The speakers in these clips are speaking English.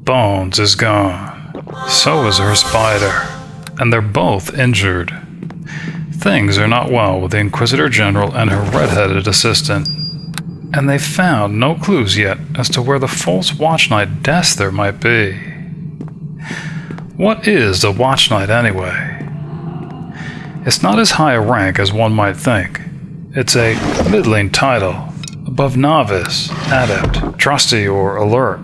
Bones is gone. So is her spider, and they're both injured. Things are not well with the Inquisitor General and her red-headed assistant, and they've found no clues yet as to where the false Watchknight Desther might be. What is a Watchknight anyway? It's not as high a rank as one might think. It's a middling title, above Novice, Adept, Trusty, or Alert,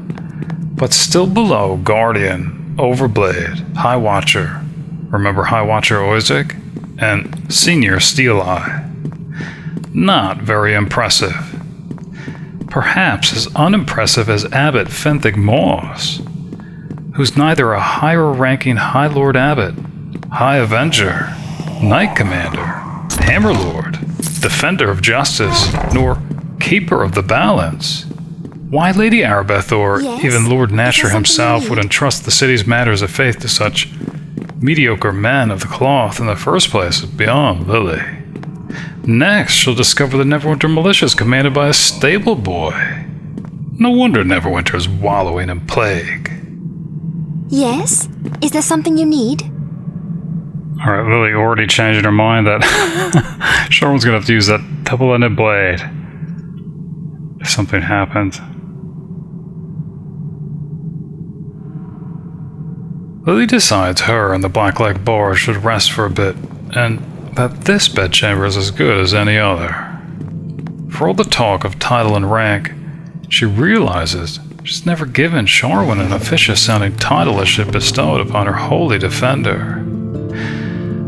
but still below Guardian, Overblade, High Watcher, remember High Watcher Oisig, and Senior Steel Eye. Not very impressive. Perhaps as unimpressive as Abbot Fenthick Moss, who's neither a higher-ranking High Lord Abbot, High Avenger, Knight Commander, Hammerlord, Defender of Justice, nor Keeper of the Balance. Why Lady Aribeth or even Lord Nasher himself would entrust the city's matters of faith to such mediocre men of the cloth in the first place is beyond Lily. Next, she'll discover the Neverwinter militia is commanded by a stable boy. No wonder Neverwinter is wallowing in plague. Yes? Is there something you need? Alright, Lily already changed her mind that Sharwyn's gonna have to use that double-ended blade if something happens. Lily decides her and the Blacklake bar should rest for a bit, and that this bedchamber is as good as any other. For all the talk of title and rank, she realizes she's never given Sharwyn an officious-sounding title as she bestowed upon her holy defender.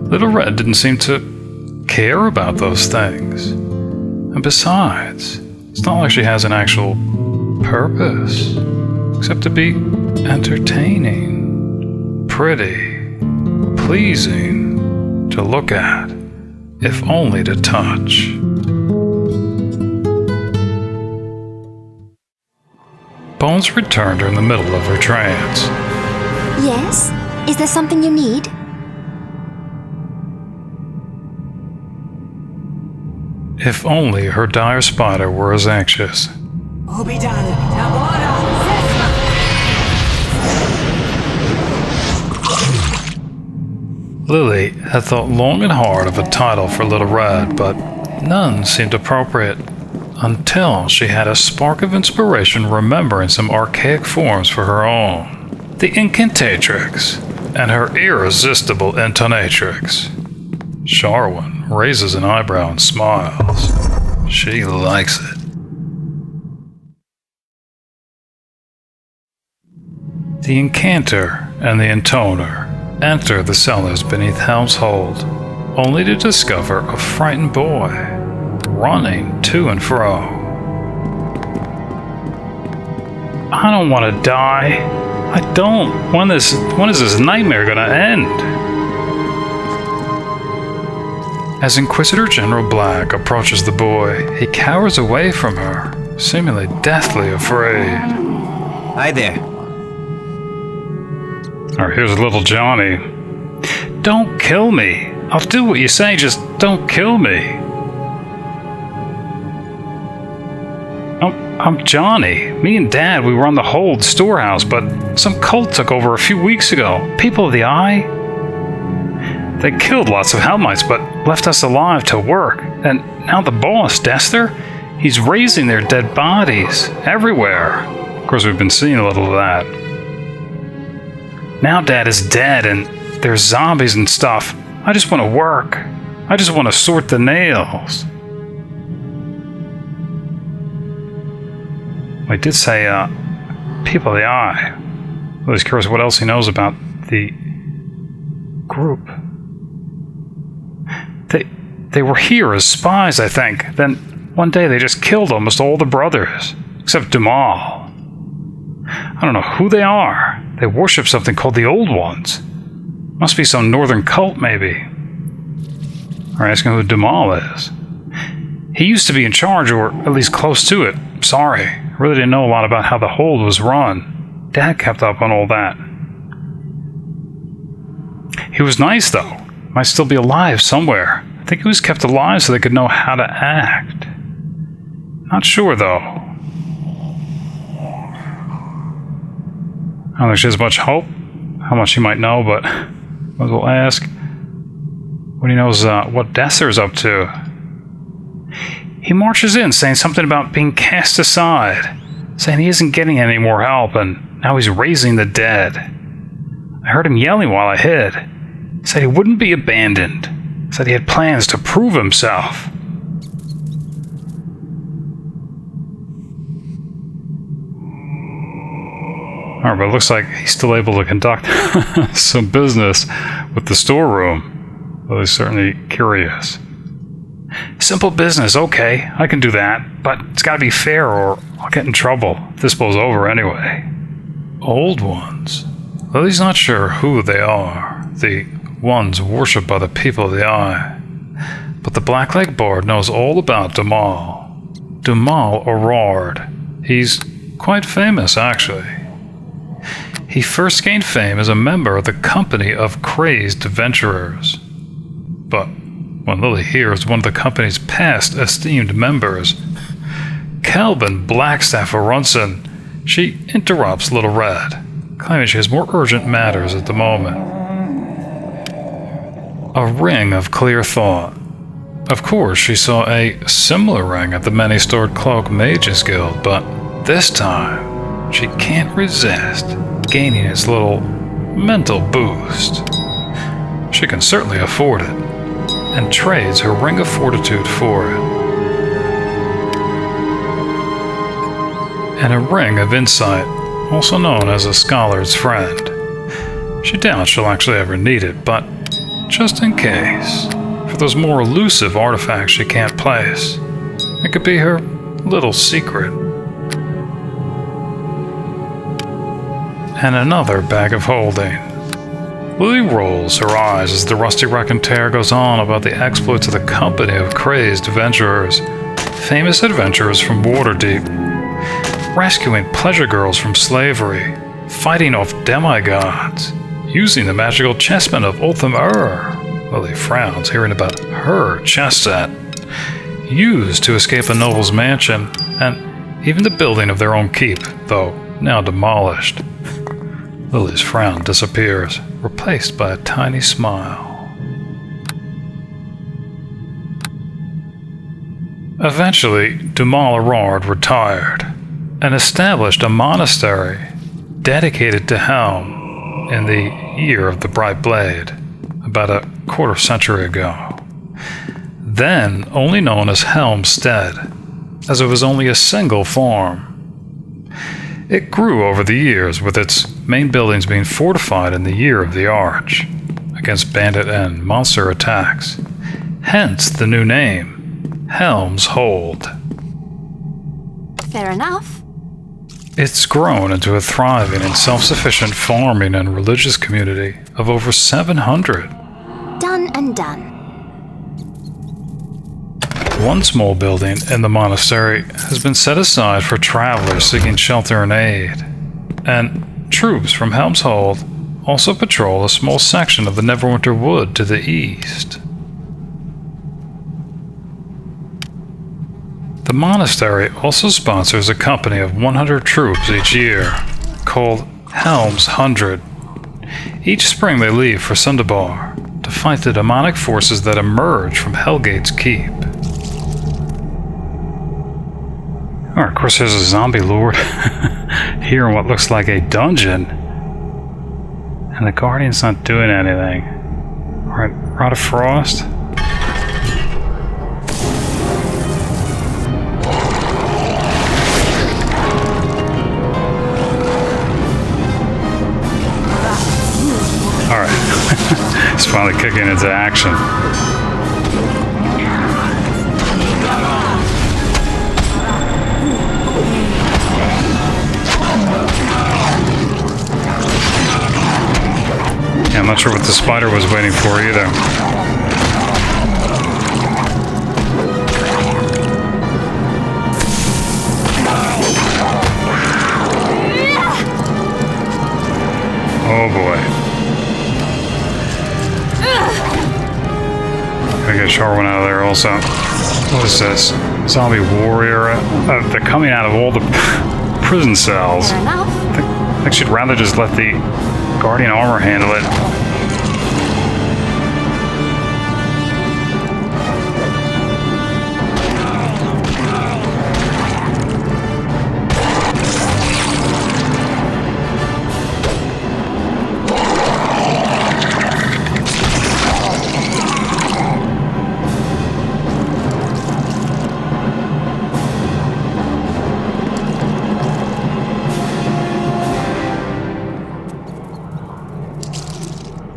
Little Red didn't seem to care about those things. And besides, it's not like she has an actual purpose, except to be entertaining, pretty, pleasing to look at, if only to touch. Bones returned her in the middle of her trance. Yes? Is there something you need? If only her dire spider were as anxious. Lily had thought long and hard of a title for Little Red, but none seemed appropriate until she had a spark of inspiration remembering some archaic forms for her own. The Incantatrix and her irresistible Intonatrix. Sharwyn raises an eyebrow and smiles. She likes it. The Incanter and the Intoner enter the cellars beneath Helm's hold, only to discover a frightened boy running to and fro. I don't want to die. I don't. When is this nightmare going to end? As Inquisitor General Black approaches the boy, he cowers away from her, seemingly deathly afraid. Hi there. Alright, here's little Johnny. Don't kill me. I'll do what you say, just don't kill me. I'm Johnny. Me and Dad, we were on the hold storehouse, but some cult took over a few weeks ago. People of the Eye? They killed lots of Helmites, but left us alive to work. And now the boss, Desther, he's raising their dead bodies everywhere. Of course, we've been seeing a little of that. Now Dad is dead, and there's zombies and stuff. I just want to work. I just want to sort the nails. I did say, people of the Eye. I was curious what else he knows about the group. They were here as spies, I think. Then one day they just killed almost all the brothers, except Dumal. I don't know who they are. They worship something called the Old Ones. Must be some northern cult, maybe. Or asking who Dumal is. He used to be in charge, or at least close to it. Sorry, I really didn't know a lot about how the hold was run. Dad kept up on all that. He was nice, though. Might still be alive somewhere. I think he was kept alive so they could know how to act. Not sure, though. I don't think she has much hope. How much she might know, but might as well ask. When he knows what Desther's up to. He marches in saying something about being cast aside, saying he isn't getting any more help, and now he's raising the dead. I heard him yelling while I hid. He said he wouldn't be abandoned. He said he had plans to prove himself. Alright, but it looks like he's still able to conduct some business with the storeroom. Well, he's certainly curious. Simple business, okay, I can do that, but it's gotta be fair or I'll get in trouble if this blows over anyway. Old ones. Though he's not sure who they are, the ones worshipped by the people of the Eye. But the Blacklake Bard knows all about Dumal Errard. He's quite famous, actually. He first gained fame as a member of the company of Crazed adventurers. But when Lilly hears one of the company's past esteemed members, Khelben Blackstaff Arunsun, she interrupts Little Red, claiming she has more urgent matters at the moment. A ring of clear thought. Of course, she saw a similar ring at the Many-Stored Cloak Mages Guild, but this time, she can't resist gaining its little mental boost. She can certainly afford it, and trades her Ring of Fortitude for it. And a Ring of Insight, also known as a Scholar's Friend. She doubts she'll actually ever need it, but just in case, for those more elusive artifacts she can't place, it could be her little secret. And another bag of holding. Lilly rolls her eyes as the rusty raconteur goes on about the exploits of the company of Crazed adventurers, famous adventurers from Waterdeep, rescuing pleasure girls from slavery, fighting off demigods, using the magical chessmen of Ultham-Urre. Lilly frowns hearing about her chess set, used to escape a noble's mansion, and even the building of their own keep, though now demolished. Lilly's frown disappears, replaced by a tiny smile. Eventually, Dumal Errard retired and established a monastery dedicated to Helm in the Year of the Bright Blade, about a quarter century ago. Then only known as Helm Stead, as it was only a single farm. It grew over the years, with its main buildings being fortified in the Year of the Arch, against bandit and monster attacks. Hence the new name, Helm's Hold. Fair enough. It's grown into a thriving and self-sufficient farming and religious community of over 700. Done and done. One small building in the monastery has been set aside for travelers seeking shelter and aid, and troops from Helm's Hold also patrol a small section of the Neverwinter Wood to the east. The monastery also sponsors a company of 100 troops each year, called Helm's 100. Each spring they leave for Sundabar to fight the demonic forces that emerge from Hellgate's keep. Of course, there's a zombie lord here in what looks like a dungeon, and the Guardian's not doing anything. Alright, Rod of Frost. Alright, it's finally kicking into action. Yeah, I'm not sure what the spider was waiting for either. Oh boy. Gotta get Sharwyn out of there also. What is this? Zombie warrior? They're coming out of all the prison cells. Fair enough. think she'd rather just let the Guardian armor handle it.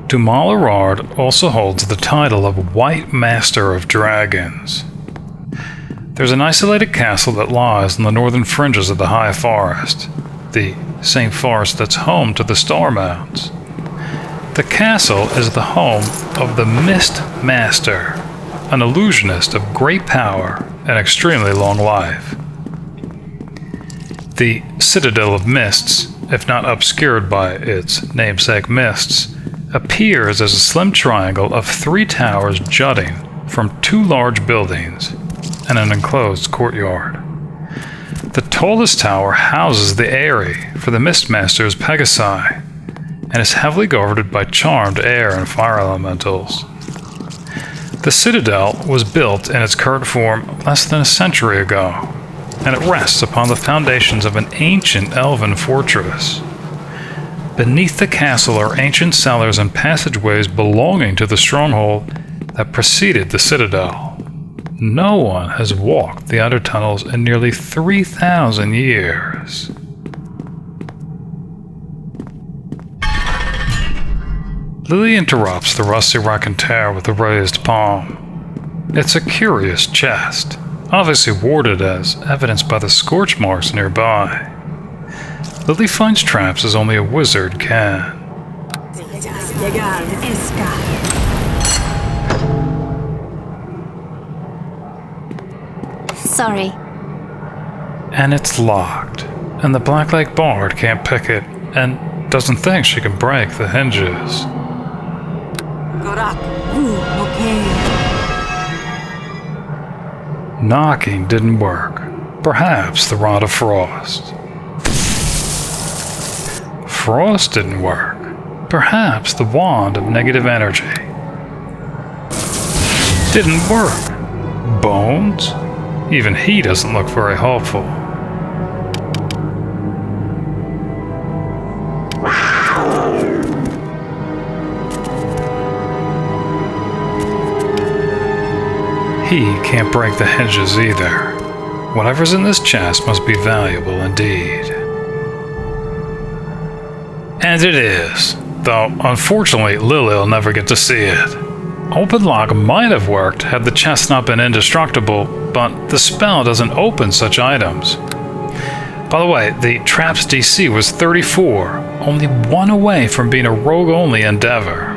Dumal Errard also holds the title of White Master of Dragons. There's an isolated castle that lies on the northern fringes of the High Forest, the same forest that's home to the Star Mounds. The castle is the home of the Mist Master, an illusionist of great power and extremely long life. The Citadel of Mists, if not obscured by its namesake mists, appears as a slim triangle of 3 towers jutting from 2 large buildings and an enclosed courtyard. The tallest tower houses the Eyrie for the Mistmaster's Pegasi and is heavily guarded by charmed air and fire elementals. The Citadel was built in its current form less than a century ago, and it rests upon the foundations of an ancient elven fortress. Beneath the castle are ancient cellars and passageways belonging to the stronghold that preceded the Citadel. No one has walked the undertunnels in nearly 3,000 years. Lilly interrupts the rusty raconteur with a raised palm. It's a curious chest, obviously warded as evidenced by the scorch marks nearby. Lilly finds traps as only a wizard can. Sorry. And it's locked, and the Blacklake bard can't pick it, and doesn't think she can break the hinges. Knocking didn't work. Perhaps the Rod of Frost. Frost didn't work. Perhaps the Wand of Negative Energy. Didn't work. Bones? Even he doesn't look very hopeful. He can't break the hinges either. Whatever's in this chest must be valuable indeed. And it is, though unfortunately Lilly'll never get to see it. Open lock might have worked had the chest not been indestructible, but the spell doesn't open such items. By the way, the trap's DC was 34, only 1 away from being a rogue-only endeavor.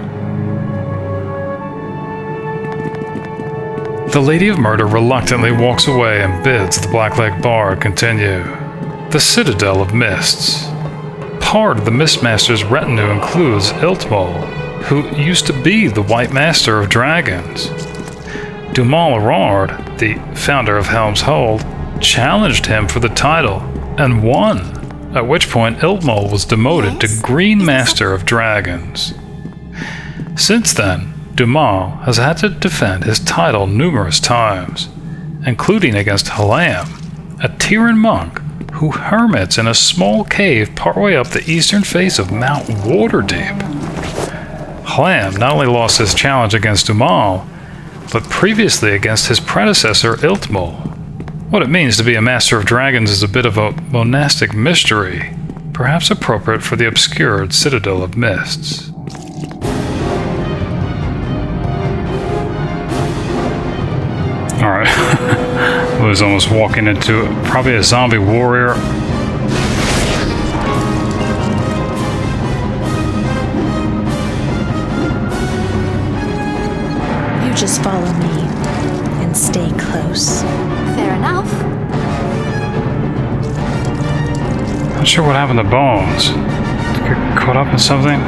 The Lady of Murder reluctantly walks away and bids the Blacklake bard continue. The Citadel of Mists. Part of the Mistmaster's retinue includes Iltmul, who used to be the White Master of Dragons. Dumal Errard, the founder of Helm's Hold, challenged him for the title and won, at which point Iltmul was demoted to Green Master of Dragons. Since then, Dumal has had to defend his title numerous times, including against Hlam, a Tyran monk who hermits in a small cave partway up the eastern face of Mount Waterdeep. Hlam not only lost his challenge against Dumal, but previously against his predecessor Iltmul. What it means to be a Master of Dragons is a bit of a monastic mystery, perhaps appropriate for the obscured Citadel of Mists. Alright, I was almost walking into probably a zombie warrior. You just follow me and stay close. Fair enough. Not sure what happened to Bones. Did he get caught up in something?